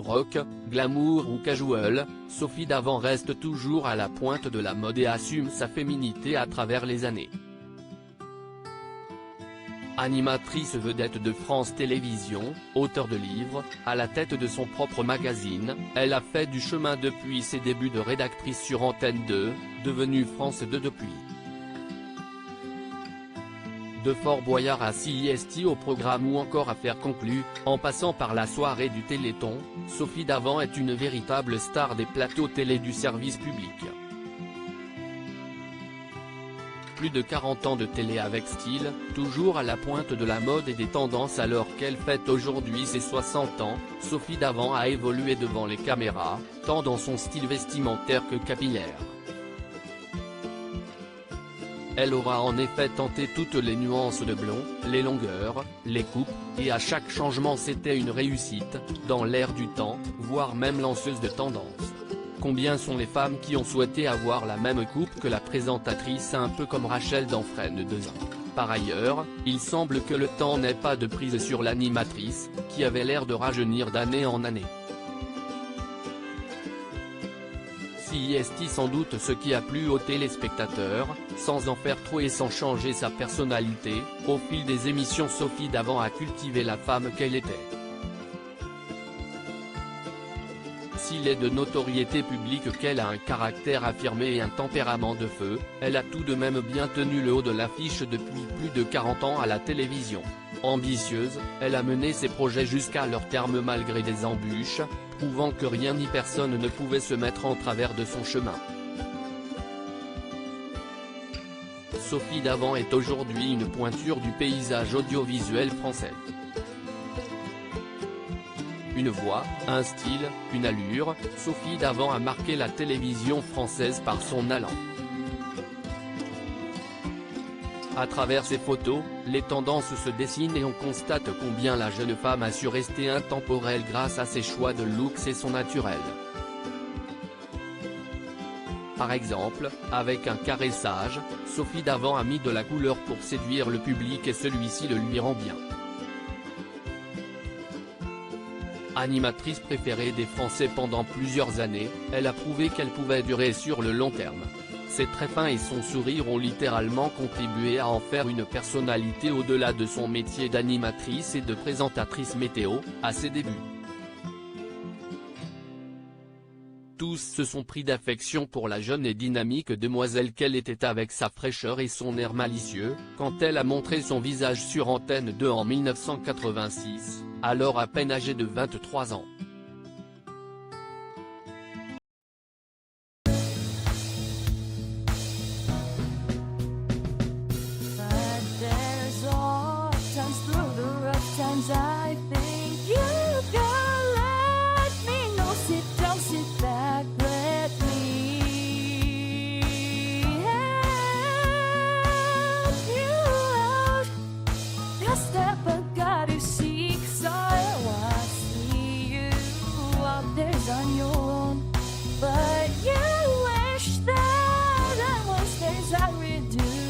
rock, glamour ou casual, Sophie Davant reste toujours à la pointe de la mode et assume sa féminité à travers les années. Animatrice vedette de France Télévisions, auteure de livres, à la tête de son propre magazine, elle a fait du chemin depuis ses débuts de rédactrice sur Antenne 2, devenue France 2 depuis. De Fort Boyard à CIST au programme ou encore Affaires conclues, en passant par la soirée du Téléthon, Sophie Davant est une véritable star des plateaux télé du service public. Plus de 40 ans de télé avec style, toujours à la pointe de la mode et des tendances alors qu'elle fête aujourd'hui ses 60 ans, Sophie Davant a évolué devant les caméras, tant dans son style vestimentaire que capillaire. Elle aura en effet tenté toutes les nuances de blond, les longueurs, les coupes, et à chaque changement c'était une réussite, dans l'air du temps, voire même lanceuse de tendance. Combien sont les femmes qui ont souhaité avoir la même coupe que la présentatrice, un peu comme Rachel dans Friends 2 ans. Par ailleurs, il semble que le temps n'ait pas de prise sur l'animatrice, qui avait l'air de rajeunir d'année en année. CIST sans doute ce qui a plu aux téléspectateurs, sans en faire trop et sans changer sa personnalité, au fil des émissions Sophie Davant a cultivé la femme qu'elle était. S'il est de notoriété publique qu'elle a un caractère affirmé et un tempérament de feu, elle a tout de même bien tenu le haut de l'affiche depuis plus de 40 ans à la télévision. Ambitieuse, elle a mené ses projets jusqu'à leur terme malgré des embûches, prouvant que rien ni personne ne pouvait se mettre en travers de son chemin. Sophie Davant est aujourd'hui une pointure du paysage audiovisuel français. Une voix, un style, une allure, Sophie Davant a marqué la télévision française par son allant. À travers ses photos, les tendances se dessinent et on constate combien la jeune femme a su rester intemporelle grâce à ses choix de looks et son naturel. Par exemple, avec un caressage, Sophie Davant a mis de la couleur pour séduire le public et celui-ci le lui rend bien. Animatrice préférée des Français pendant plusieurs années, elle a prouvé qu'elle pouvait durer sur le long terme. Ses traits fins et son sourire ont littéralement contribué à en faire une personnalité au-delà de son métier d'animatrice et de présentatrice météo, à ses débuts. Tous se sont pris d'affection pour la jeune et dynamique demoiselle qu'elle était avec sa fraîcheur et son air malicieux, quand elle a montré son visage sur Antenne 2 en 1986, alors à peine âgée de 23 ans. On your own, but you wish that I was things I would do.